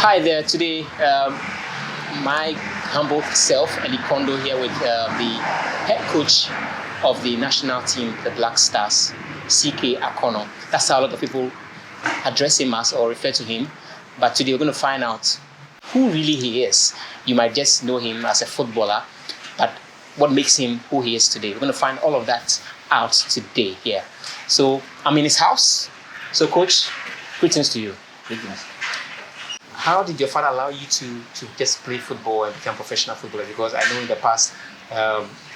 Hi there. Today, my humble self, Eli Kondo, here with the head coach of the national team, the Black Stars, C.K Akonnor. That's how a lot of people address him as or refer to him. But today we're going to find out who really he is. You might just know him as a footballer, but what makes him who he is today? We're going to find all of that out today here. So I'm in his house. So, Coach, greetings to you. Greetings. How did your father allow you to just play football and become professional footballer? Because I know in the past,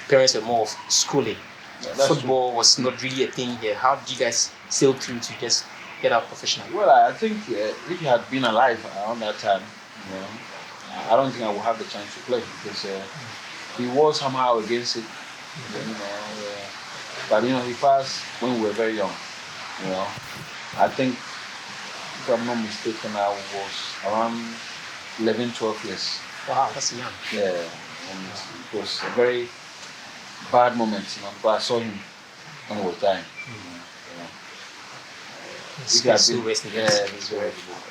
parents were more of schooling. Yeah, football was not really a thing here. How did you guys sail through to just get out professional? Well, I think if he had been alive around that time, I don't think I would have the chance to play because he was somehow against it. But he passed when we were very young. I think, if I'm not mistaken, I was around 11, 12 years. Wow, that's young. Yeah, and it was a very bad moment, because I saw him when he was dying. If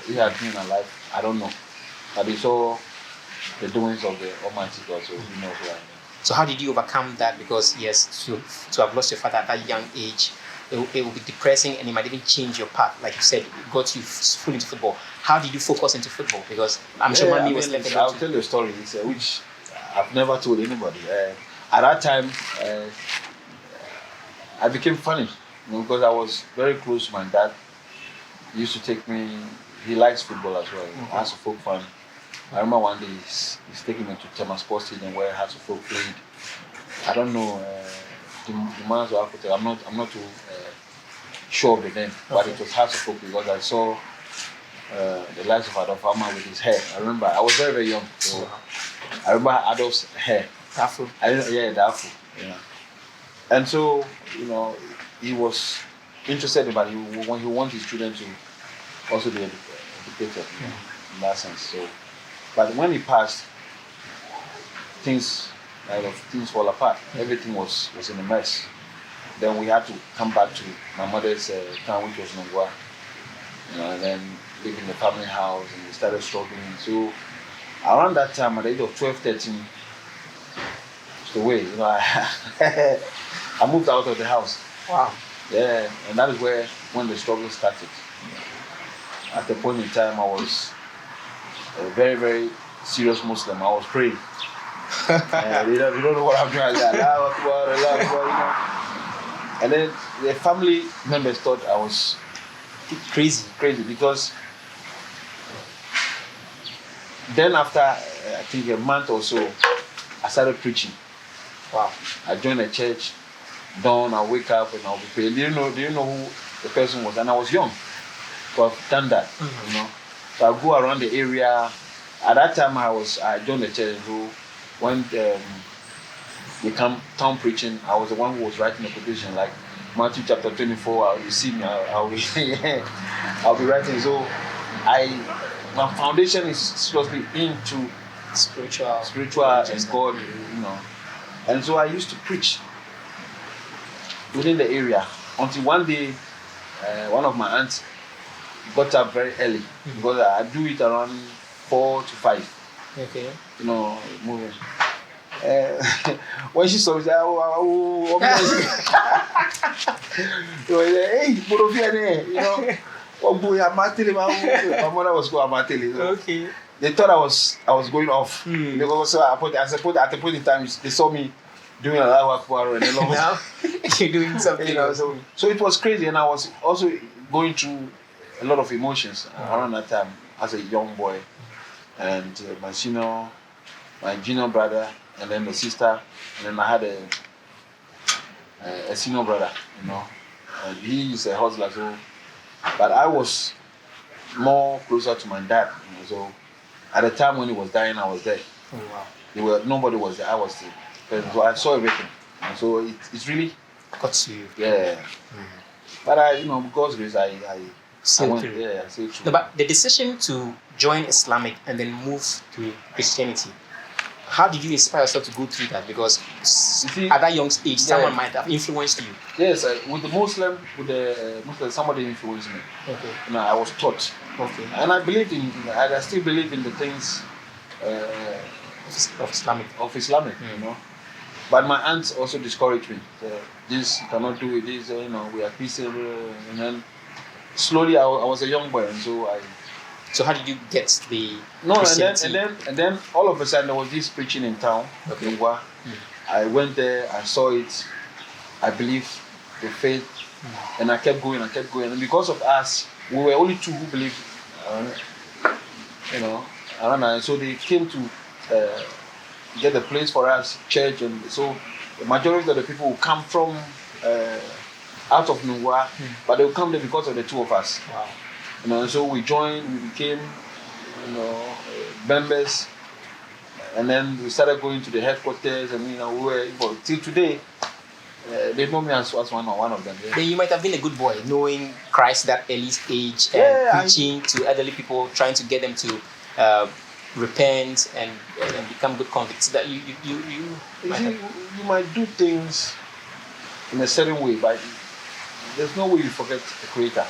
he had been alive, I don't know. But he saw the doings of the Almighty God, so he knows who I am. So how did you overcome that? Because yes, to have lost your father at that young age, it will be depressing and it might even change your path. Like you said, it got you fully into football. How did you focus into football? Because I'm sure Mami was left I'll tell you a story which I've never told anybody. At that time, I became funny because I was very close to my dad. He used to take me, he likes football as well. As a folk fan. I remember one day he's taking me to Tema Sports Stadium where Hearts of Folk played. I don't know the man's or I'm not too sure of the name, but it was Hearts of Folk because I saw the likes of Adolf Farmer with his hair. I remember I was very, very young, so I remember Adolf's hair. Afro. The Afro. Yeah. And so he was interested in, but when he wants his children to also be educated in that sense. So. But when he passed, things fall apart. Everything was in a mess. Then we had to come back to my mother's town, which was Nongwa, and then live in the family house, and we started struggling. So around that time, at the age of 12, 13, it's the way, I moved out of the house. Wow. Yeah, and that is when the struggle started. At the point in time, I was a very, very serious Muslim. I was praying. You don't know what I'm doing. And then the family members thought I was crazy because then after I think a month or so, I started preaching. Wow. I joined a church. Dawn, I wake up and I'll be praying. Do you know who the person was? And I was young to have done that. So I go around the area. At that time, I joined the church. So when they come town preaching, I was the one who was writing the quotation, like Matthew chapter 24. You see me, I'll be writing. So my foundation is seriously into spiritual and God, And so I used to preach within the area until one day, one of my aunts got up very early because I do it around 4 to 5. Okay. Moving. When she saw me, she said, hey, my mother was called Amatele. Okay. They thought I was going off. Because at the point in time, they saw me doing a lot of work and now you're doing something else. So it was crazy, and I was also going through a lot of emotions around that time as a young boy. And my junior brother, and then the sister, and then I had a senior brother, and he is a hustler. So, but I was more closer to my dad. So at the time when he was dying, I was there. Oh, wow. Nobody was there. I was there. So I saw everything. And so it's really got to you. Yeah. But God's grace, I sailed through. Yeah, I sailed through. No, but the decision to join Islamic and then move to Christianity, how did you inspire yourself to go through that? Because at that young age, someone might have influenced you. Yes, with the Muslim, somebody influenced me. Okay. I was taught Okay. And I still believe in the things Of Islamic. You know. But my aunts also discouraged me. This, you cannot do it. This, we are Christian. And then slowly, I was a young boy, and so I. So how did you get the No, Christianity? and then all of a sudden there was this preaching in town. Okay. I went there. I saw it. I believed the faith, and I kept going. And because of us, we were only two who believed. And so they came to get a place for us, church, and so the majority of the people will come from out of Nungwa, but they will come there because of the two of us. Wow. So we joined, we became, members, and then we started going to the headquarters, and we were till today. They know me as one of them. Yeah. Then you might have been a good boy, knowing Christ that early age and preaching to elderly people, trying to get them to repent and become good convicts. That you might do things in a certain way, but there's no way you forget the Creator.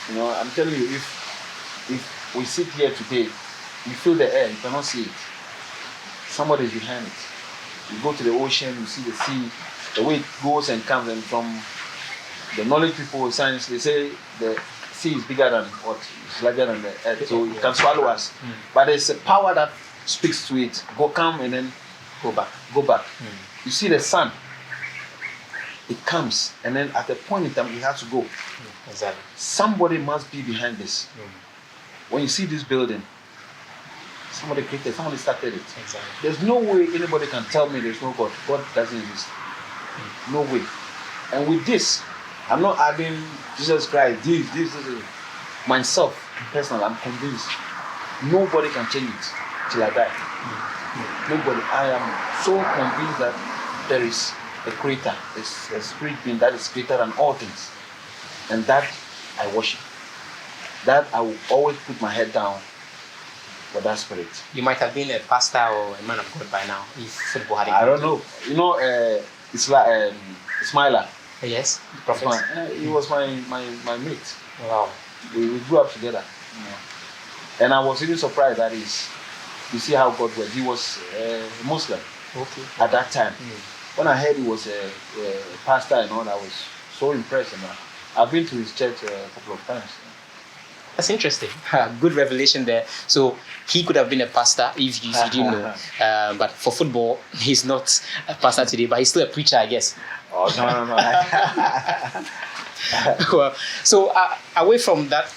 I'm telling you, if we sit here today, you feel the air, you cannot see it. Somebody is behind it. You go to the ocean, you see the sea, the way it goes and comes, and from the knowledge people of science, they say the sea is bigger than it's larger than the earth, so it can swallow us. But there's a power that speaks to it. Come and then go back. You see the sun, it comes, and then at a point in time it has to go. Exactly. Somebody must be behind this. When you see this building, somebody created, somebody started it. Exactly. There's no way anybody can tell me there's no God. God doesn't exist. No way. And with this, I'm not adding Jesus Christ, this. Myself, personally, I'm convinced nobody can change it till I die. Nobody. I am so convinced that there is a creator, a spirit being that is greater than all things. And that I worship. That I will always put my head down for that spirit. You might have been a pastor or a man of God by now if football had. I don't know. It's like Ismaila. Yes, Prophet. He was my mate. Wow. We grew up together. And I was even surprised that you see how God works. He was a Muslim at that time. When I heard he was a pastor and all, I was so impressed. I've been to his church a couple of times. That's interesting. Good revelation there. So he could have been a pastor if you didn't know. But for football, he's not a pastor today, but he's still a preacher, I guess. Oh, no. Well, so away from that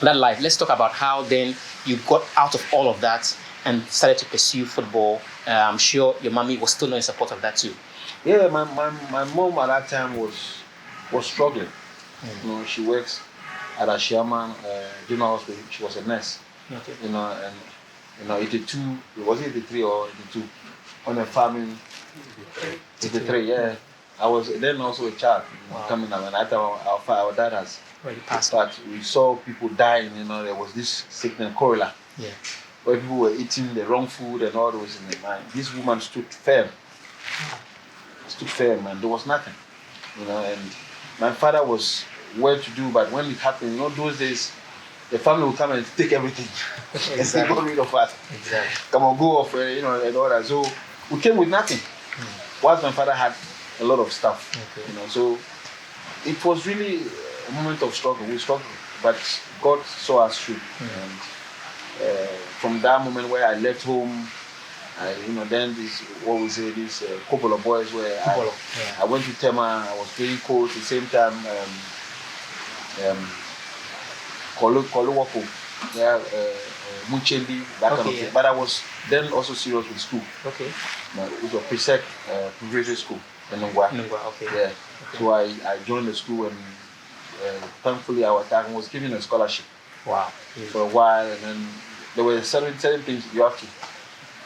life, let's talk about how then you got out of all of that and started to pursue football. I'm sure your mommy was still not in support of that too. Yeah, my mom at that time was struggling. She works at a Sherman General Hospital. She was a nurse. Okay. And 82, was it 83 or 82? On a farming, 83, yeah. I was then also a child coming up, and at our dad has already passed. But we saw people dying. There was this sickness, cholera, where people were eating the wrong food and all those in their mind. This woman stood firm, and there was nothing. And my father was well to do, but when it happened, those days, the family would come and take everything. Exactly. And they got rid of us. Exactly. Come on, go off, and all that. So we came with nothing. Whilst my father had a lot of stuff, so it was really a moment of struggle. We struggled, but God saw us through. And from that moment where I left home, then this couple of boys where I went to Tema. I was playing coach at the same time. Koluwako, Munchendi, that kind of thing. But I was then also serious with school. Okay. It was a pre-sec preparatory school in Nungwa. Yeah. So I joined the school, and thankfully our time was given a scholarship. Wow. For a while, and then there were certain things you have to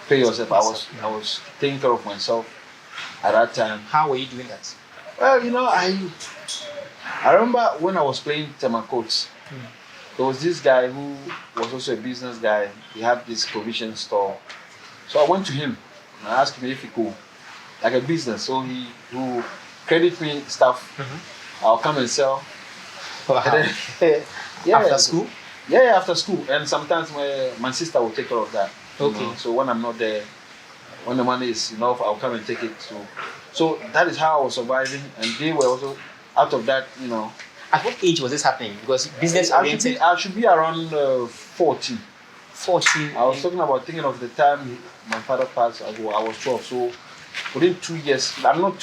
pay yourself. I was taking care of myself at that time. How were you doing that? Well, I remember when I was playing Temacoats, there was this guy who was also a business guy. He had this provision store. So I went to him and I asked him if he could, like a business. So he would credit me stuff. I'll come and sell. Wow. Yeah. After school? Yeah, after school. And sometimes my sister will take care of that. Okay. You know? So when I'm not there, when the money is enough, I'll come and take it. So that is how I was surviving. And they were also out of that, you know. At what age was this happening? Because business oriented. I should be around 14. 14. I was talking about thinking of the time my father passed. I was 12. So within 2 years, I don't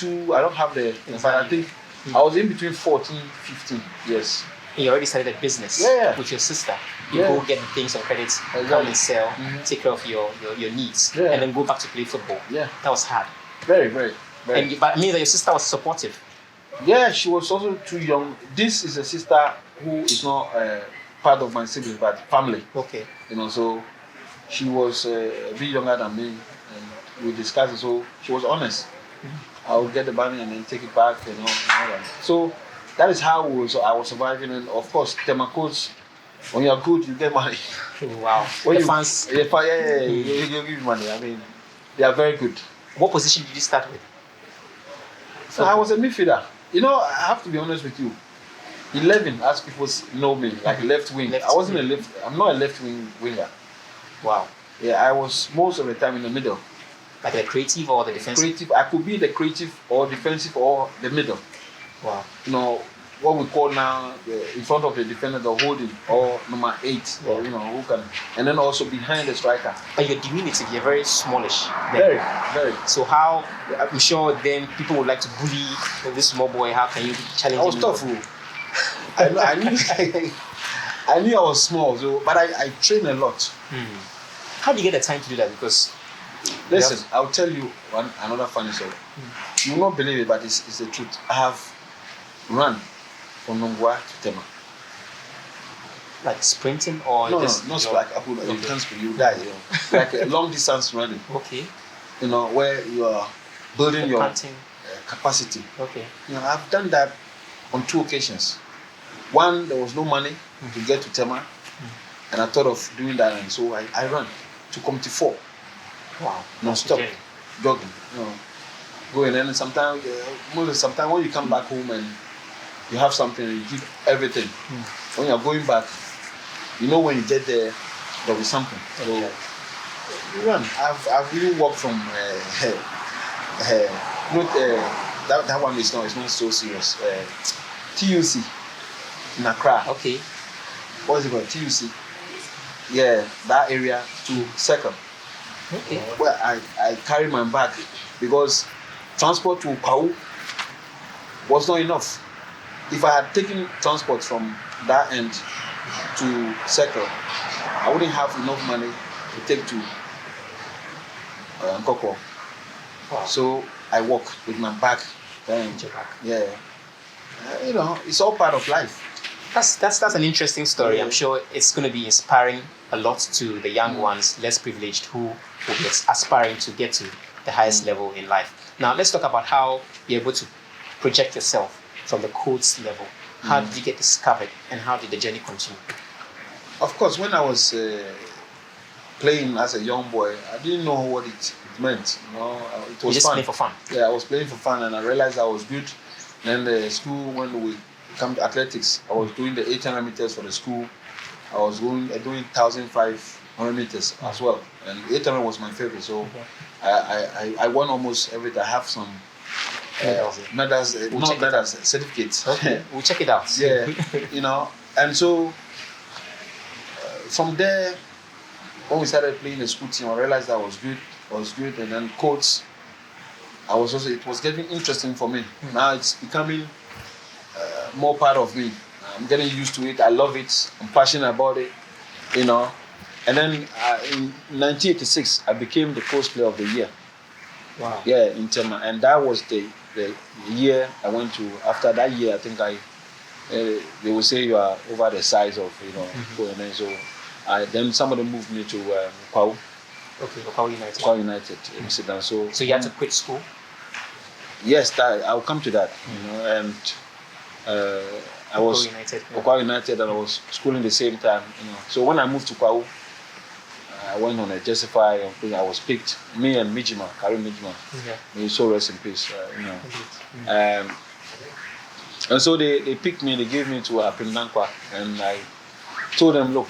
have the. But I think I was in between 14, 15 years. You already started a business with your sister. You go get the things on credits, come and sell, take care of your needs, and then go back to play football. Yeah. That was hard. Very, very, very. And but it means that your sister was supportive. Yeah, she was also too young. This is a sister who is not part of my siblings, but family. Okay. You know, so she was a bit younger than me, and we discussed it. So she was honest. I would get the money and then take it back, you know, and all that. So that is how I was surviving. And of course, Tema coach, when you're good, you get money. Wow. When the you, fans. Yeah, you give money. I mean, they are very good. What position did you start with? So I was a midfielder. You know, I have to be honest with you. 11, as people know me, like left wing. I wasn't I'm not a left winger. Wow. Yeah, I was most of the time in the middle. Like the creative or the defensive? Creative. I could be the creative or defensive or the middle. Wow. You know, what we call now in front of the defender, the holding, or number 8, or you know, who can, and then also behind the striker. But you're diminutive, you're very smallish. Then. Very, very. So how, I'm sure then people would like to bully this small boy, how can you challenge him? I was tough. I knew I was small, so but I trained a lot. How do you get the time to do that? Because listen, I'll tell you another funny story. You will not believe it, but it's the truth. I have run from Nongwa to Tema. Like sprinting or not like you can't sprint, you die. You know. Like a long distance running. Okay. You know, where you are building your capacity. Okay. You know, I've done that on 2 occasions. One, there was no money to get to Tema, and I thought of doing that, and so I ran to Committee 4. Wow. Non-stop, jogging. You know, going, and sometimes when you come back home and you have something, you give everything. When you're going back, you know when you get there, there'll be something. So you run. I've really walked from that one is not so serious. TUC in Accra. Okay. What is it called? TUC. Yeah, that area to Circle. Okay. Well, I carried my bag because transport to Pau was not enough. If I had taken transport from that end to Circle, I wouldn't have enough money to take to Nkoko. Wow. So I walk with my bag. Yeah. You know, it's all part of life. That's an interesting story. I'm sure it's going to be inspiring a lot to the young ones, less privileged, who will be aspiring to get to the highest level in life. Now, let's talk about how you're able to project yourself from the coach level. How did you get discovered, and how did the journey continue? Of course, when I was playing as a young boy, I didn't know what it meant. You know, it was just fun. Playing for fun. Yeah, I was playing for fun, and I realized I was good. Then the school, when we come to athletics, I was doing the 800 meters for the school. I was doing 1,500 meters as well, and 800 was my favorite. So I won almost everything. I have some medals, certificates. Okay, we'll check it out. Yeah, you know, and so from there, when we started playing the school team, I realized that was good, and then coach, it was getting interesting for me. Now it's becoming more part of me. I'm getting used to it. I love it. I'm passionate about it, you know. And then in 1986, I became the coach player of the year. Wow. Yeah, in Tema, and that was the year I went to. After that year, I think they will say you are over the size of, you know, and then so then somebody moved me to Pau. Okay, Pau United. Pau United in Amsterdam. So you had to quit school? Yes, I'll come to that. You know, and I was Pau United, and I was schooling the same time. You know, so when I moved to Pau, I went on a Justify. I was picked. Me and Mijima, Karim Mijima. Yeah. May so rest in peace. You know. And so they picked me. They gave me to Pindankwa, and told them, look,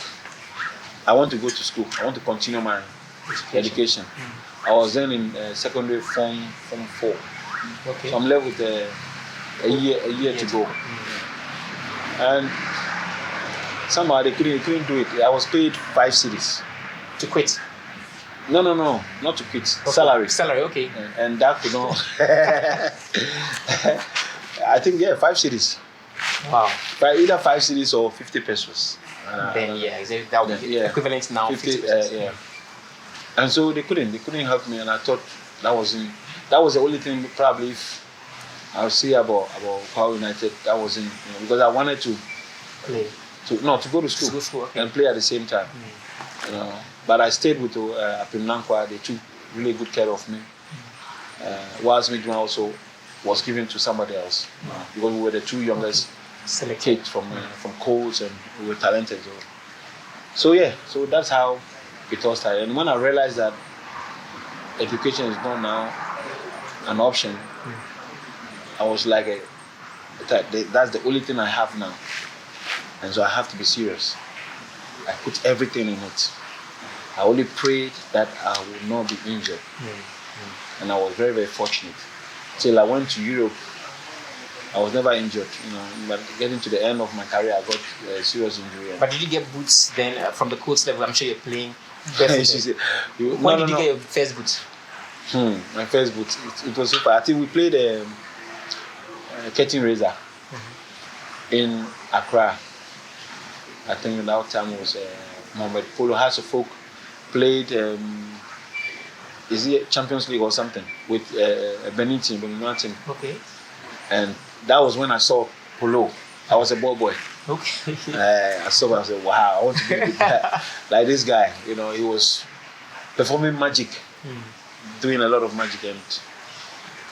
I want to go to school. I want to continue my education. I was then in secondary form 4. Okay. So I'm left with a year to go. And somehow they couldn't do it. I was paid 5 cedis. To quit? No, not to quit. Okay. Salary, okay. And that could not. I think 5 cedis. Wow. Either 5 cedis or 50 pesos. Then that would be equivalent now. 50 pesos. Yeah. And so they couldn't help me, and I thought that was the only thing probably if I'll see about Power United, that wasn't, because I wanted to play. To go to school, okay. And play at the same time. But I stayed with Apimnankwa. They took really good care of me. Whilst Midwan also was given to somebody else, because we were the 2 youngest kids from Coles, and we were talented. So that's how it all started. And when I realized that education is not now an option, I was like, that's the only thing I have now. And so I have to be serious. I put everything in it. I only prayed that I would not be injured. And I was very, very fortunate. Till I went to Europe, I was never injured, but getting to the end of my career, I got a serious injury. But did you get boots then from the coach level? I'm sure you're playing barefooted. When did you get your first boots? My first boots, it was super. I think we played Curtain Razor in Accra. I think that time was Mohamed Polo Hasselfolk played, is it Champions League or something, with Benin team. Okay. And that was when I saw Polo. I was a boy. Okay. I saw him, I said, wow, I want to be like this guy. He was performing magic, doing a lot of magic. And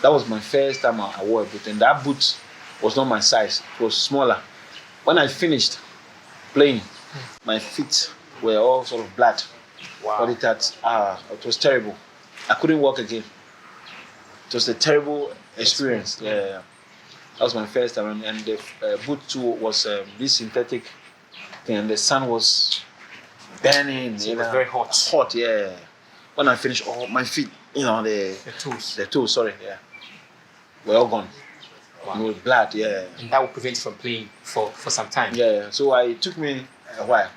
that was my first time I wore a boot. And that boot was not my size, it was smaller. When I finished playing, my feet were all sort of blood. Wow. But it was terrible. I couldn't walk again. It was a terrible experience. Yeah. That was my first time. And the boot too was this synthetic thing, and the sun was burning. So it was very hot. Hot, yeah. When I finished, my feet, the toes, were all gone. Wow. With blood, yeah. And that would prevent you from playing for some time. Yeah. So it took me a while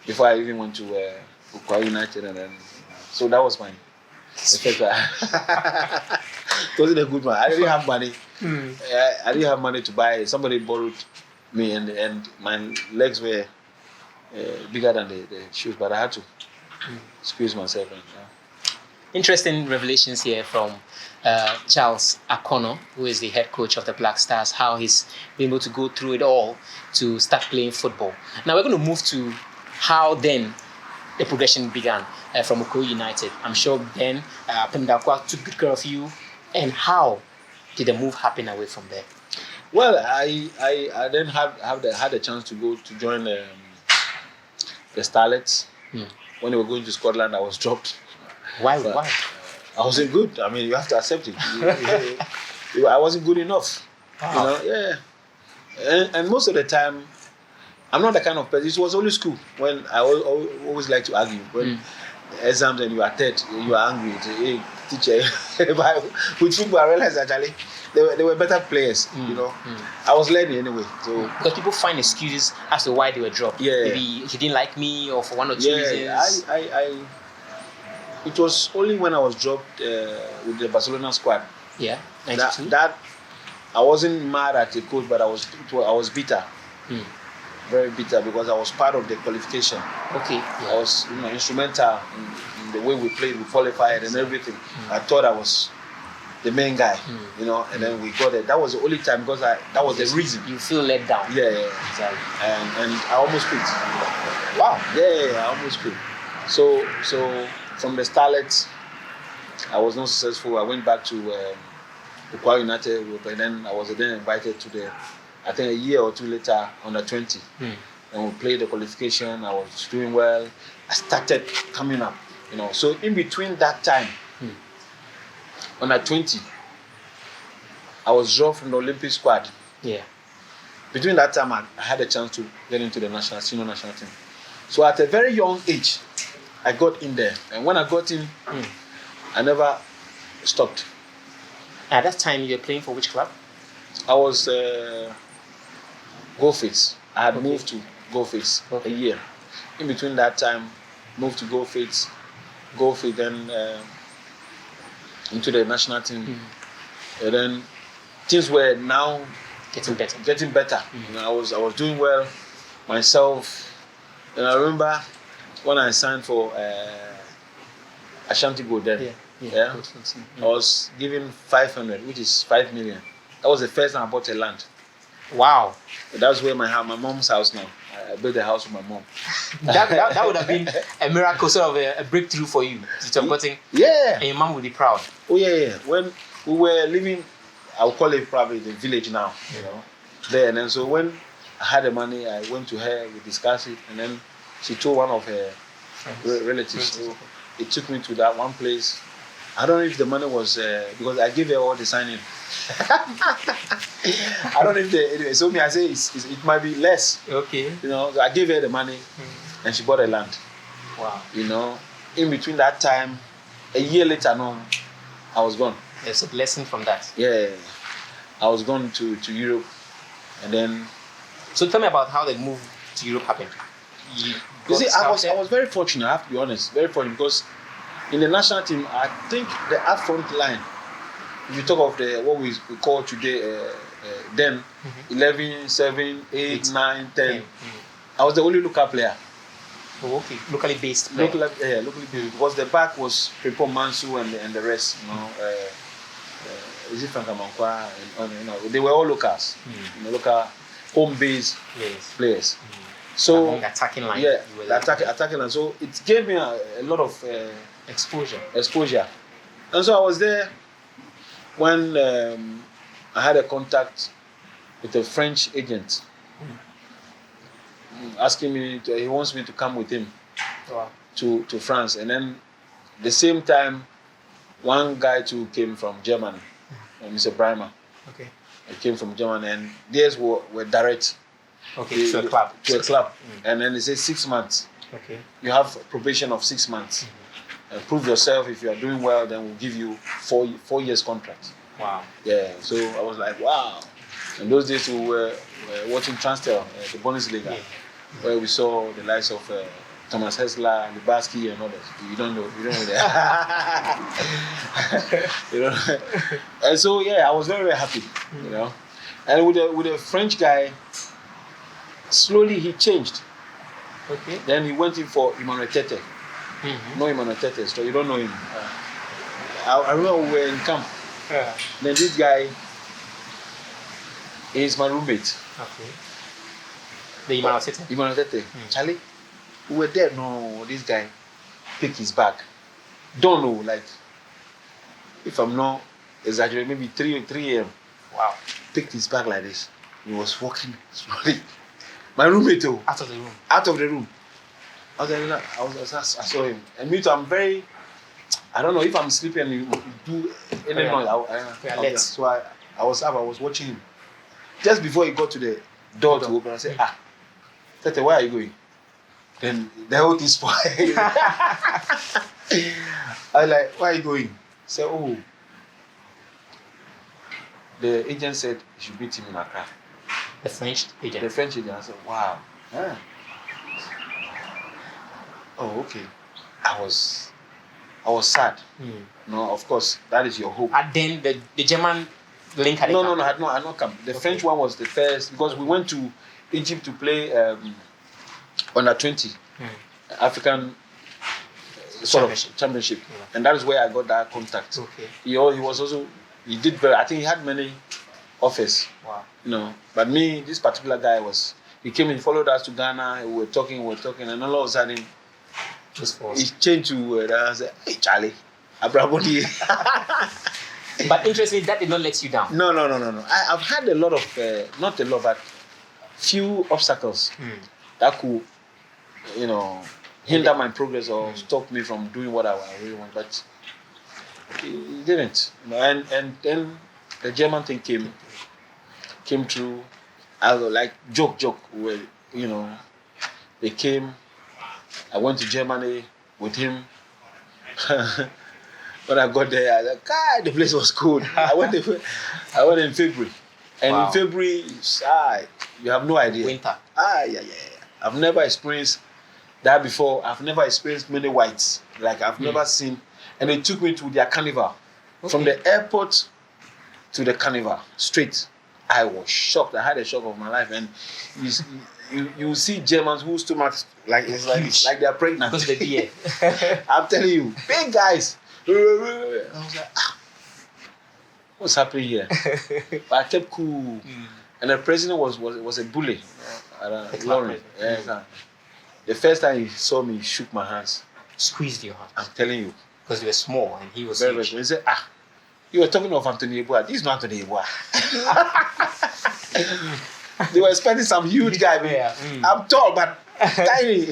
before I even went to Ukwa United, and then so that was my first one. It wasn't a good one. I didn't have money. I didn't have money to buy. Somebody borrowed me, and my legs were bigger than the shoes, but I had to squeeze myself in. Interesting revelations here from Charles Akonnor, who is the head coach of the Black Stars, how he's been able to go through it all to start playing football. Now we're going to move to how then the progression began from Ukwa United. I'm sure then Pemdakwa took good care of you. And how did the move happen away from there? Well, I then had a chance to go to join the Starlets. When they were going to Scotland, I was dropped. Why? I wasn't good. I mean, you have to accept it. I wasn't good enough. Wow. And most of the time, I'm not the kind of person. It was only school when I always like to argue. When exams and you are third, you are angry. Hey, teacher. With people, I realized actually they were better players. I was learning anyway. So because people find excuses as to why they were dropped. Yeah. Maybe he didn't like me, or for one or two reasons. It was only when I was dropped with the Barcelona squad. Yeah. 92. That I wasn't mad at the coach, but I was bitter. Very bitter, because I was part of the qualification. Okay. Yeah. I was instrumental in the way we played, we qualified and everything. I thought I was the main guy, and then we got it. That was the only time, because that was the reason. You feel let down. Yeah. Exactly. And I almost quit. Wow. Yeah, I almost quit. So from the Starlets, I was not successful. I went back to Ukwa United, and then I was then invited to I think a year or two later, under 20. And we played the qualification. I was doing well. I started coming up, So in between that time, under 20, I was dropped from the Olympic squad. Yeah. between that time, I had a chance to get into the senior national team. So at a very young age, I got in there. And when I got in, I never stopped. At that time, you were playing for which club? I was Goldface. I had moved to Goldface a year. In between that time, moved to Goldface, then into the national team. And then things were now getting better. You know, I was doing well myself. And I remember when I signed for Ashanti Gold then. I was given 500, which is 5 million. That was the first time I bought a land. Wow. That's where my mom's house now. I built a house with my mom. that would have been a miracle, sort of a breakthrough for you. Yeah. And your mom would be proud. Oh yeah. When we were living, I'll call it probably the village now, you know, there. And then so when I had the money, I went to her, we discussed it, and then she told one of her relatives. So it took me to that one place. I don't know if the money was because I gave her all the signing. I don't know if anyway. So me, I say it might be less. Okay. You know, so I gave her the money, and she bought a land. Wow. You know, in between that time, a year later, I was gone. There's a lesson from that. Yeah, I was gone to Europe, and then. So tell me about how the move to Europe happened. You see, I was very fortunate. I have to be honest, very fortunate, because in the national team, I think the up front line. If you talk of what we call today, then 11, 7, 8, 9, 10. I was the only local player. Oh, okay. Locally based player. Locally based. Because the back was Prepon Mansu and the rest. You know, is it Frank Amankwa? You know, they were all locals. You know, local home-based players. So among attacking line. Yeah, attacking line. So it gave me a lot of exposure. And so I was there when I had a contact with a French agent asking me he wants me to come with him to France. And then the same time, one guy too came from Germany, Mr. Breimer. Okay. He came from Germany, and theirs were direct. Okay, to a club. And then they say 6 months. Okay. You have probation of 6 months. Prove yourself. If you are doing well, then we'll give you 4 years contract. Wow. Yeah. So I was like, wow. In those days, we were watching Transfer, the Bundesliga, where we saw the likes of Thomas Hessler, Libaski, and others. You don't know that. You know. And so I was very, very happy. You know. And with a French guy, slowly he changed. Okay. Then he went in for Emmanuel Tete. No Emmanuel Tete, so you don't know him. I remember we were in camp. Then this guy is my roommate. Okay. The Emmanuel Tete? Emmanuel Tete. Charlie, we were there. No, this guy picked his bag. Don't know, like, if I'm not exaggerating, maybe 3 a.m. Wow. Picked his bag like this. He was walking slowly. My roommate, out of the room. I saw him. And me too, I'm very, I don't know, if I'm sleeping and you do any noise, so I was watching him. Just before he got to the door to open, I said, Tete, where are you going? Then the whole thing spoiled. I was like, where are you going? He said, the agent said you should meet him in Accra. The French agent? The French agent. I said, wow. Oh, okay. I was sad. No, of course, that is your hope. And then the German link had No, had not come. The French one was the first, because we went to Egypt to play under 20 African sort of championship, and that is where I got that contact. Okay. He was also, he did very. I think he had many offers. Wow. You know, but me, this particular guy he came and followed us to Ghana. We were talking, and all of a sudden, he changed to I said, hey Charlie, Abrabodi. But interestingly, that did not let you down. No. I've had a lot of, not a lot, but few obstacles that could, hinder my progress or stop me from doing what I really want. But it didn't. And then the German thing came through. I was like joke. Where, you know, they came. I went to Germany with him. When I got there, I was like, God, the place was cold. I went in February. And in February, you have no idea. Winter. Yeah. I've never experienced that before. I've never experienced many whites. Like I've never seen. And they took me to their carnival. Okay. From the airport to the carnival, straight. I was shocked. I had a shock of my life. And you see Germans whose stomachs like they're pregnant. Because of the beer. I'm telling you, big guys. I was like, what's happening here? But I kept cool. And the president was a bully. Lauren. Yeah. The first time he saw me, he shook my hands. Squeezed your hands. I'm telling you. Because you were small and he was very, huge. He said, you were talking of Anthony Yeboah. This is not Anthony Yeboah. They were expecting some huge guy. Yeah. I'm tall, but tiny.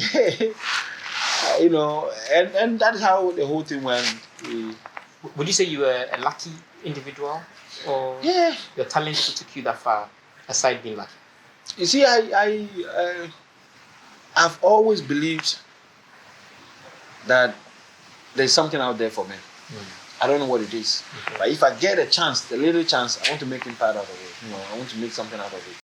You know, and that's how the whole thing went. Would you say you were a lucky individual? Or your talents took you that far, aside being lucky? You see, I've always believed that there's something out there for me. I don't know what it is. But if I get a chance, the little chance, I want to make impact out of it. You know, I want to make something out of it.